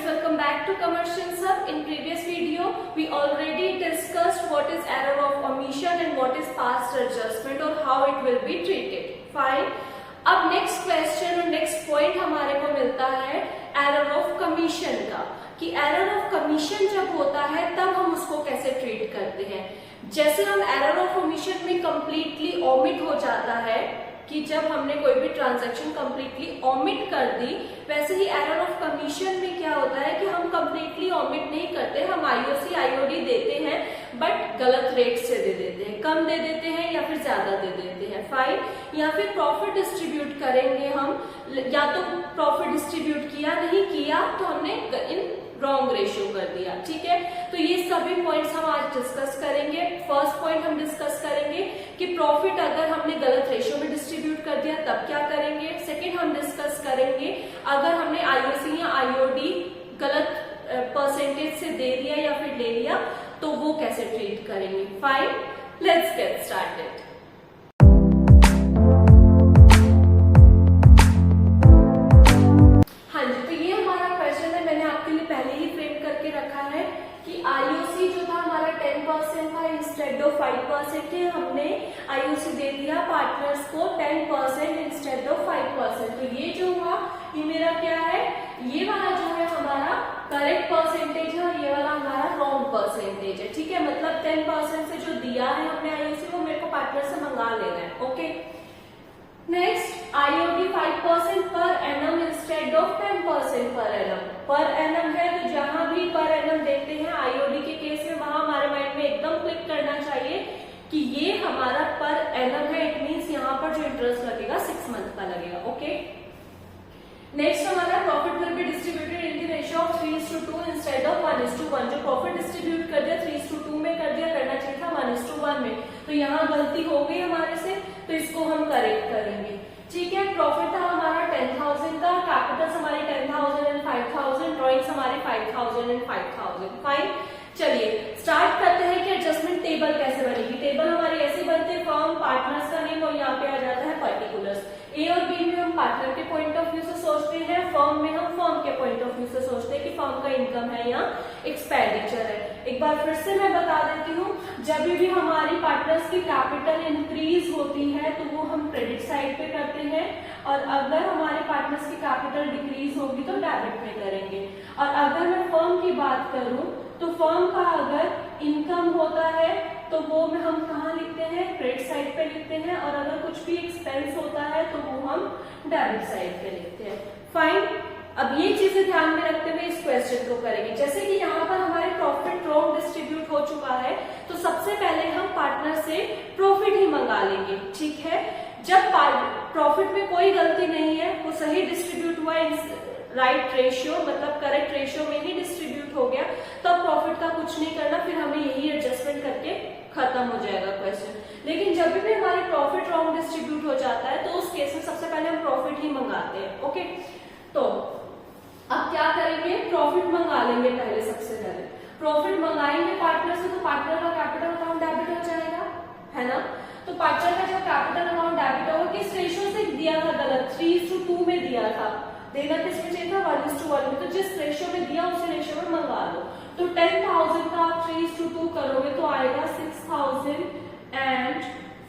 welcome back to Commercial Sub. In previous video, we already discussed what is error of omission and what is past adjustment or how it will be treated. Fine. अब next question और next point हमारे को मिलता है error of commission का, कि error of commission जब होता है तब हम उसको कैसे treat करते हैं। जैसे हम error of omission में completely omit हो जाता है कि जब हमने कोई भी ट्रांजैक्शन कंप्लीटली ओमिट कर दी, वैसे ही एरर ऑफ कमीशन में क्या होता है कि हम कंप्लीटली ओमिट नहीं करते, हम आईओसी आईओडी देते हैं बट गलत रेट से दे देते हैं, कम दे देते हैं या फिर ज्यादा दे देते हैं। फाइन। या फिर प्रॉफिट डिस्ट्रीब्यूट करेंगे हम, या तो प्रॉफिट डिस्ट्रीब्यूट किया, नहीं किया तो हमने इन रॉन्ग रेशियो कर दिया। ठीक है, तो ये सभी पॉइंट्स हम आज डिस्कस करेंगे। फर्स्ट पॉइंट हम डिस्कस करेंगे कि प्रॉफिट अगर हमने गलत रेशियो में डिस्ट्रीब्यूट कर दिया तब क्या करेंगे। सेकंड हम डिस्कस करेंगे अगर हमने आईओसी या आईओडी गलत परसेंटेज से दे दिया या फिर ले लिया तो वो कैसे ट्रीट करेंगे। Fine, let's get started. IOC जो था हमारा 10% था, इंस्टेड ऑफ 5% थे, हमने आईओसी दे दिया पार्टनर्स को 10% इंस्टेड ऑफ 5%। तो ये जो हुआ ये मेरा क्या है, ये वाला जो है हमारा करेक्ट परसेंटेज है और ये वाला हमारा रॉन्ग परसेंटेज है। ठीक है, मतलब 10% से जो दिया है हमने आईओसी वो मेरे को पार्टनर से मंगा लेना है। Okay, next IOD 5% per annum instead of 10% per annum. Per annum है तो जहां भी पर एनम देखते हैं आईओडी के केस में वहां हमारे माइंड में एकदम क्लिक करना चाहिए कि ये हमारा पर एनम है, इट मींस यहाँ पर जो इंटरेस्ट लगेगा 6 मंथ का लगेगा। ओके, नेक्स्ट हमारा profit will be distributed in the ratio of 3:2 instead of 1:1। जो प्रॉफिट डिस्ट्रीब्यूट कर दिया 3:2 में कर दिया, करना चाहिए था 1:1 में, तो यहाँ गलती हो गई हमारे से, तो इसको हम करेक्ट करेंगे। ठीक है, प्रॉफिट था हमारा 10,000 का, कैपिटल्स हमारी 10,000 एंड 5,000, ड्रॉइंग्स हमारी 5,000 एंड 5,000। फाइन, चलिए स्टार्ट करते हैं कि एडजस्टमेंट टेबल कैसे बनेगी। टेबल हमारी ऐसी बनती है, फर्म, पार्टनर्स का नेम और यहाँ पे आ जाता है पर्टिकुलर्स। ए और बी में हम पार्टनर के पॉइंट ऑफ व्यू से सोचते हैं, फर्म में हम फर्म के पॉइंट ऑफ व्यू से सोचते हैं कि फर्म का इनकम है या एक्सपेंडिचर है। एक बार फिर से मैं बता देती हूँ, जब भी हमारी पार्टनर्स की कैपिटल इंक्रीज होती है तो वो हम क्रेडिट साइड पे करते हैं, और अगर हमारे पार्टनर्स की कैपिटल डिक्रीज होगी तो डेबिट पे करेंगे। और अगर मैं फर्म की बात करूं तो फर्म का अगर इनकम होता है तो वो में हम कहाँ लिखते हैं, क्रेडिट साइड पे लिखते हैं, और अगर कुछ भी एक्सपेंस होता है तो वो हम डेबिट साइड पे लिखते हैं। फाइन, अब ये चीजें ध्यान में रखते हुए इस क्वेश्चन को करेंगे। जैसे कि यहाँ पर हमारे प्रॉफिट रॉन्ग डिस्ट्रीब्यूट हो चुका है तो सबसे पहले हम पार्टनर से प्रॉफिट ही मंगा लेंगे। ठीक है, जब प्रॉफिट में कोई गलती नहीं है, वो सही डिस्ट्रीब्यूट हुआ, राइट रेशियो मतलब करेक्ट रेशियो में ही डिस्ट्रीब्यूट हो गया, तब प्रॉफिट का कुछ नहीं करना, फिर हमें यही एडजस्टमेंट करके खत्म हो जाएगा क्वेश्चन। लेकिन जब भी हमारी प्रॉफिट रॉन्ग डिस्ट्रीब्यूट हो जाता है तो उस केस में सबसे पहले हम प्रॉफिट ही मंगाते हैं। ओके, तो अब क्या करेंगे, प्रॉफिट मंगा लेंगे पहले। सबसे पहले प्रॉफिट मंगाएंगे पार्टनर से तो पार्टनर का कैपिटल अकाउंट डेबिट हो जाएगा, है ना। तो पार्टनर का जब कैपिटल अकाउंट डेबिट होगा, किस रेशियो से दिया था गलत, 3:2 में दिया था, देना किसमें चाहिए था 1:1 में, तो जिस रेशियो में दिया उसी रेशियो में मंगा लो। तो 10,000 का आप 3:2 करोगे तो आएगा 6,000 एंड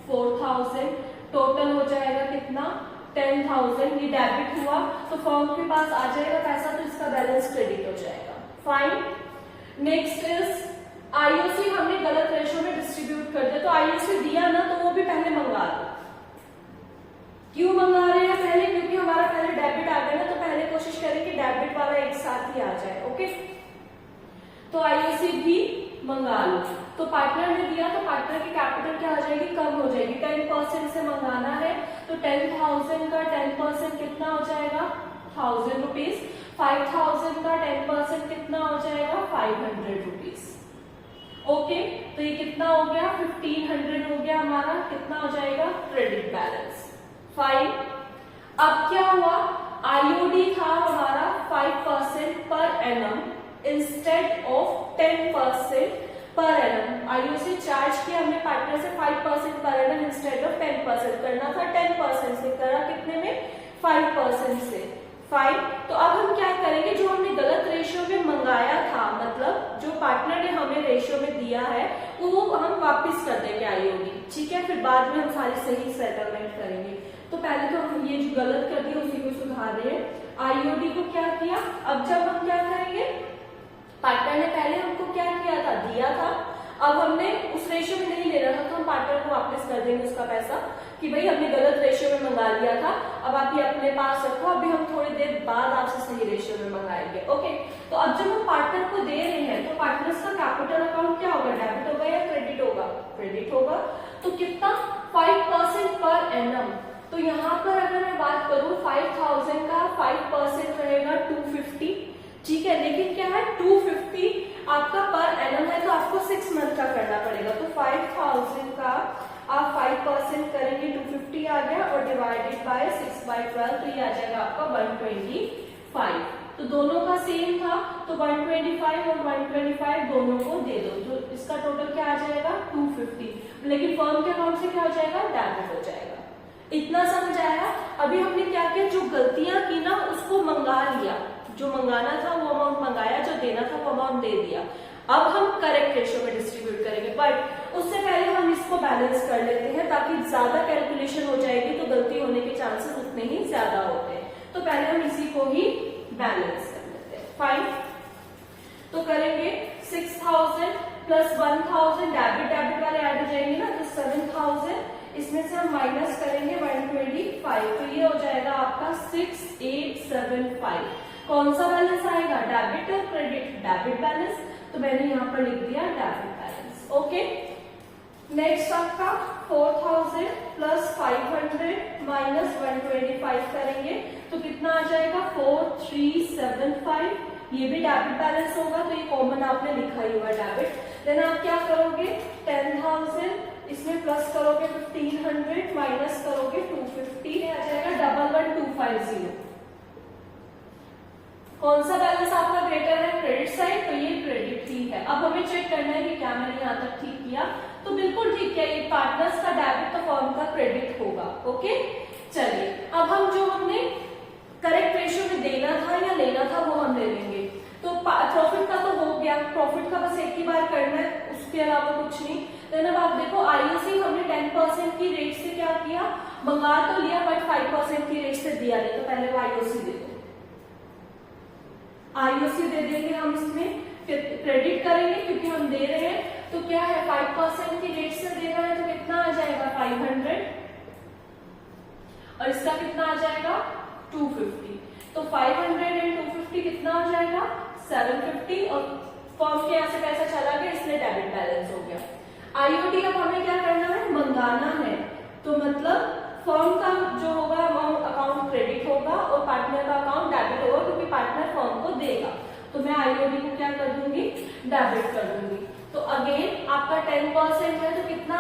4,000, टोटल हो जाएगा कितना 10,000। ये डेबिट हुआ तो फर्म के पास आ जाएगा पैसा, तो इसका बैलेंस क्रेडिट हो जाएगा। फाइन, नेक्स्ट इज आईओसी हमने गलत रेशियो में डिस्ट्रीब्यूट कर दिया, तो आईओसी दिया ना तो वो भी पहले मंगा लो। क्यों मंगा रहे हैं पहले, क्योंकि हमारा पहले डेबिट आ गया ना, तो पहले कोशिश करें कि डेबिट वाला एक साथ ही आ जाए। ओके, तो आईओसी भी मंगा लो। तो पार्टनर ने दिया तो पार्टनर की कैपिटल क्या हो जाएगी, कम हो जाएगी, 10% से मंगाना है तो 10,000 का 10% कितना हो जाएगा 1,000 रुपीज, 5,000 का 10% कितना हो जाएगा 500 रुपीज। ओके, तो ये कितना हो गया 1,500 हो गया हमारा, कितना हो जाएगा क्रेडिट बैलेंस। फाइन, अब क्या हुआ, आईओडी था हमारा 5% per annum instead of 10% per annum. IOC charge किया हमने पार्टनर से 5% पर एनम इंस्टेड ऑफ 10%, करना था 10% से, करा कितने में 5% से। फाइन, तो अब हम क्या करेंगे, जो हमने गलत रेशियो में पार्टनर ने हमें रेशियो में दिया है वो हम वापस कर देंगे आईओडी, ठीक है। फिर बाद में हम सारी सही सेटलमेंट करेंगे। तो पहले तो हम ये जो गलत कर दिया उसी को सुधार रहे हैं। आईओडी को क्या किया, अब जब हम क्या करेंगे, पार्टनर ने पहले हमको क्या किया था, दिया था, अब हमने उस रेशियो में नहीं ले रहा था तो हम पार्टनर को वापस कर देंगे उसका पैसा कि भाई हमने गलत रेशियो में मंगा लिया था, अब आप ये अपने पास रखो, अभी हम थोड़ी देर बाद आपसे सही रेशियो में मंगाएंगे। ओके, तो अब जब हम पार्टनर को दे रहे हैं तो पार्टनर्स का कैपिटल अकाउंट क्या होगा, डेबिट होगा या क्रेडिट होगा, क्रेडिट होगा। तो कितना, 5% पर एनम। तो यहाँ पर अगर मैं बात करूं 5000 का 5% रहेगा 250, ठीक है। लेकिन क्या है 250 आपका पर एनम है तो आपको 6 मंथ का करना पड़ेगा। तो 5000 का आप 5% करेंगे 250 आ गया और डिवाइडेड बाय 6/12 तो ये आ जाएगा आपका 125। तो दोनों का सेम था तो 125 और 125 दोनों को दे दो, तो इसका टोटल क्या आ जाएगा 250। लेकिन फर्म के अकाउंट से क्या हो जाएगा, डेबिट हो जाएगा। इतना समझ आया। अभी हमने क्या किया, जो गलतियां की ना उसको मंगा लिया, जो मंगाना था वो अमाउंट मंगाया, जो देना था वो अमाउंट दे दिया। अब हम करेक्ट रेशियो में डिस्ट्रीब्यूट करेंगे, बट उससे पहले हम इसको बैलेंस कर लेते हैं ताकि ज्यादा कैलकुलेशन हो जाएगी तो गलती होने के चांसेस उतने ही ज्यादा होते हैं। तो पहले हम इसी को ही बैलेंस कर लेते हैं। फाइन, तो करेंगे 6000 प्लस 1000, डेबिट वाले ऐड हो जाएंगे ना, तो 7000, इसमें से हम माइनस करेंगे 125, तो ये हो जाएगा आपका 6875। कौन सा बैलेंस आएगा, डेबिट और क्रेडिट, डेबिट बैलेंस, तो मैंने यहाँ पर लिख दिया डेबिट बैलेंस। ओके, नेक्स्ट आपका 4000 प्लस 500 माइनस 125 करेंगे तो कितना आ जाएगा 4375, ये भी डेबिट बैलेंस होगा, तो ये कॉमन आपने लिखा ही हुआ डेबिट। देन आप क्या करोगे 10,000, इसमें प्लस करोगे 1500 माइनस करोगे 250, आ जाएगा 11250। कौन सा बैलेंस आपका ग्रेटर है, क्रेडिट साइड, तो ये क्रेडिट ही है। अब हमें चेक करना है कि क्या मैंने यहाँ तक ठीक किया, तो बिल्कुल ठीक है, ये पार्टनर्स का डेबिट तो फर्म का क्रेडिट होगा। ओके, चलिए अब हम जो हमने करेक्ट रेशियो में देना था या लेना था वो हम ले लेंगे। तो प्रॉफिट का तो हो गया, प्रॉफिट का बस एक ही बार करना है, उसके अलावा कुछ नहीं। देन अब आप देखो आईओसी हमने 10% की रेट से क्या किया, मंगा तो लिया बट 5% की रेट से दिया नहीं, तो पहले वो आईओसी दे दो, आईओसी दे देंगे हम, इसमें क्रेडिट करेंगे क्योंकि हम दे रहे हैं। तो क्या है 5% की रेट से देना है तो कितना आ जाएगा 500 और इसका कितना आ जाएगा 250, तो 500 एंड 250 कितना हो जाएगा 750, और फर्म के यहाँ से पैसा चला गया इसलिए डेबिट बैलेंस हो गया। आईओडी अब हमें क्या करना है, मंगाना है, तो मतलब फर्म का जो होगा अमाउंट अकाउंट क्रेडिट होगा और पार्टनर का अकाउंट डेबिट होगा क्योंकि पार्टनर फर्म को देगा। तो मैं आईओडी को क्या कर दूंगी, डेबिट कर दूंगी। तो अगेन आपका 10% है तो कितना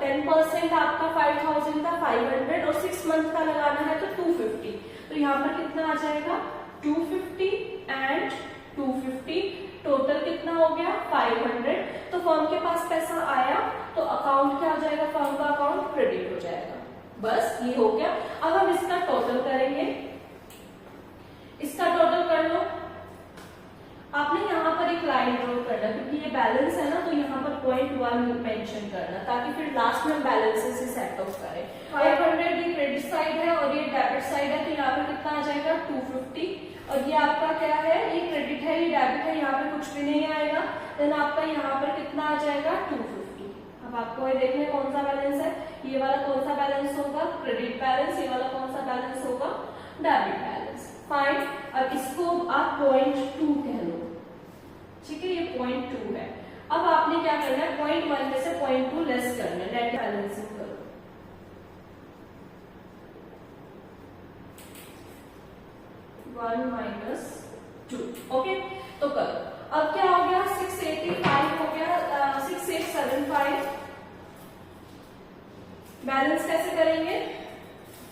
10% आपका 5000 का 500 और 6 मंथ का लगाना है तो 250, तो यहाँ पर कितना आ जाएगा 250 एंड 250, टोटल कितना हो गया 500। तो फर्म के पास पैसा आया तो अकाउंट क्या हो जाएगा, फर्म का अकाउंट क्रेडिट हो जाएगा। बस ये हो गया। अब हम इसका टोटल करेंगे, इसका टोटल कर लो। आपने यहाँ पर एक लाइन ड्रॉ करना क्योंकि ये बैलेंस है ना, तो यहाँ पर 0.1 मेंशन करना ताकि फिर लास्ट में बैलेंसेस से सेट ऑफ करें। 500 ये क्रेडिट साइड है और ये डेबिट साइड है, तो यहाँ पर कितना आ जाएगा 250, और ये आपका क्या है, ये क्रेडिट है ये डेबिट है, यहाँ पे कुछ भी नहीं आएगा। देन आपका यहाँ पर कितना आ जाएगा 250। अब आपको ये देखना है कौन सा बैलेंस है, ये वाला कौन सा बैलेंस होगा, क्रेडिट बैलेंस, ये वाला कौन सा बैलेंस होगा, डेबिट बैलेंस। फाइन, अब इसको आप 0.2 कह लो, ठीक है, ये 0.2 है। अब आपने क्या करना है 0.1 में से 0.2 लेस करना है, नेट बैलेंसिंग करो। 1 माइनस 2, ओके, तो करो। अब क्या हो गया 685 हो गया, 6875। बैलेंस कैसे करेंगे,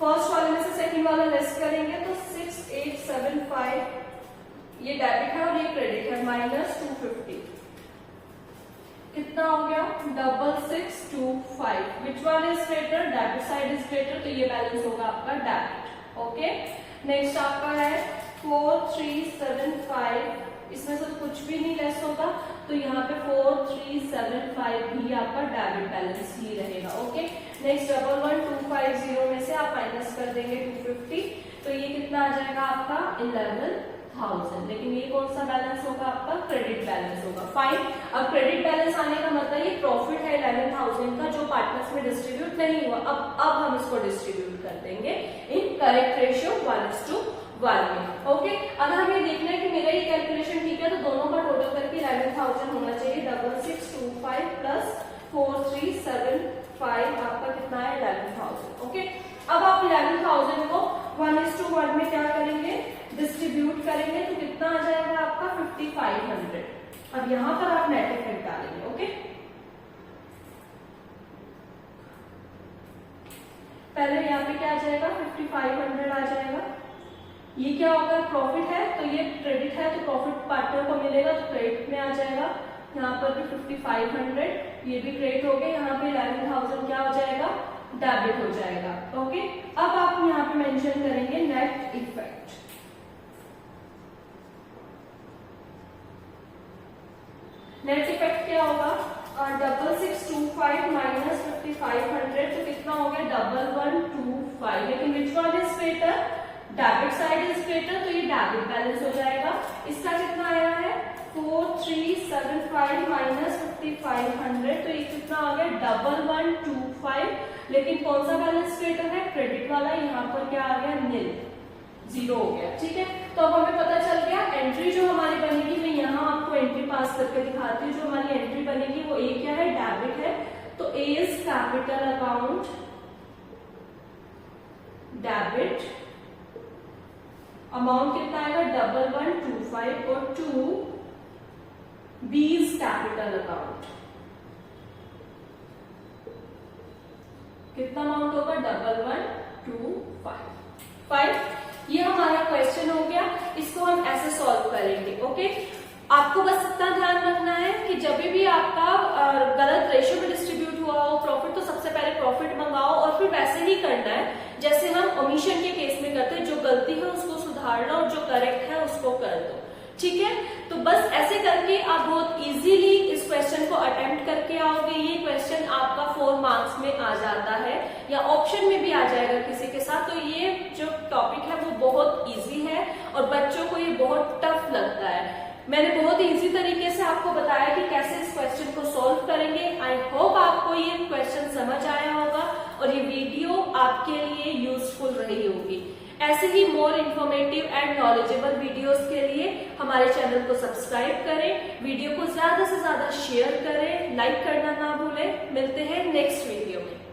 फर्स्ट वाले में से सेकंड वाला लेस करेंगे, तो 6875 ये डेबिट है और ये क्रेडिट है, माइनस 250 कितना हो गया 6625। Which one is greater, debit side is greater, तो ये बैलेंस होगा आपका डेबिट। ओके, नेक्स्ट आपका है 4375, इसमें से कुछ भी नहीं लेस होगा, तो यहाँ पे 4375 भी आपका डेबिट बैलेंस ही रहेगा। ओके, नेक्स्ट 11250 में से आप माइनस कर देंगे 250, तो ये कितना आ जाएगा आपका 11,000। लेकिन ये कौन सा बैलेंस होगा आपका? क्रेडिट बैलेंस होगा। फाइन, अब क्रेडिट बैलेंस आने का मतलब ये प्रॉफिट है 11,000 का जो पार्टनर्स में डिस्ट्रीब्यूट नहीं हुआ। अब हम इसको डिस्ट्रीब्यूट कर देंगे इन करेक्ट रेशियो 1:1 में। ओके, अगर हमें देखना है कि मेरा ये कैलकुलेशन ठीक है, तो दोनों का टोटल करके 11,000 होना चाहिए। 6625 प्लस 4375 आपका कितना है? 11,000। ओके, अब आप 11,000 को 1:1 में क्या करेंगे? डिस्ट्रीब्यूट करेंगे, तो कितना आ जाएगा आपका? 5500। अब यहां पर आप नेट इफेक्ट डालेंगे। ओके, पहले यहाँ पे क्या आ जाएगा? 5500 आ जाएगा। ये क्या होगा? प्रॉफिट है, तो ये क्रेडिट है, तो प्रॉफिट पार्टनर को मिलेगा, तो क्रेडिट में आ जाएगा। यहाँ पर भी 5500, ये भी क्रेडिट हो गया। यहाँ पे 11,000 क्या हो जाएगा? डेबिट हो जाएगा। ओके, अब आप यहाँ पे मेंशन करेंगे नेट इफेक्ट। नेट इफेक्ट क्या होगा? 6625 माइनस 5500, तो कितना हो गया? 1125। लेकिन which one is greater? Debit side is greater, तो ये डेबिट बैलेंस हो जाएगा। इसका कितना आया है? 4375 माइनस 5500, तो ये कितना आ गया? 1125। लेकिन कौन सा बैलेंस ग्रेटर है? क्रेडिट वाला। यहाँ पर क्या आ गया? नील, 0 हो गया। ठीक है, तो अब हमें पता चल गया एंट्री जो हमारी बनेगी, मैं यहाँ आपको एंट्री पास करके दिखाती हूँ। जो हमारी एंट्री बनेगी वो ए क्या है? डेबिट है, तो A is capital account debit. Amount कितना आएगा? 1125, और 2 बीज कैपिटल अकाउंट कितना अमाउंट होगा? 1125। ये हमारा क्वेश्चन हो गया, इसको हम ऐसे सॉल्व करेंगे। ओके, आपको बस इतना ध्यान रखना है कि जब भी आपका गलत रेशियो में डिस्ट्रीब्यूट हुआ हो प्रॉफिट, तो सबसे पहले प्रॉफिट मंगाओ और फिर वैसे ही करना है जैसे हम ओमिशन के केस में करते हैं। जो गलती है उसको सुधारना और जो करेक्ट है उसको कर दो। ठीक है, तो बस ऐसे करके आप बहुत इजीली इस क्वेश्चन को अटेम्प्ट करके आओगे। ये क्वेश्चन आपका 4 मार्क्स में आ जाता है या ऑप्शन में भी आ जाएगा किसी के साथ। तो ये जो टॉपिक है वो बहुत इजी है और बच्चों को ये बहुत टफ लगता है। मैंने बहुत इजी तरीके से आपको बताया कि कैसे इस क्वेश्चन को सॉल्व करेंगे। आई होप आपको ये क्वेश्चन समझ आया होगा और ये वीडियो आपके लिए यूजफुल रही होगी। ऐसे ही more informative and knowledgeable videos के लिए हमारे चैनल को सब्सक्राइब करें, वीडियो को ज्यादा से ज्यादा शेयर करें, लाइक करना ना भूलें। मिलते हैं नेक्स्ट वीडियो में।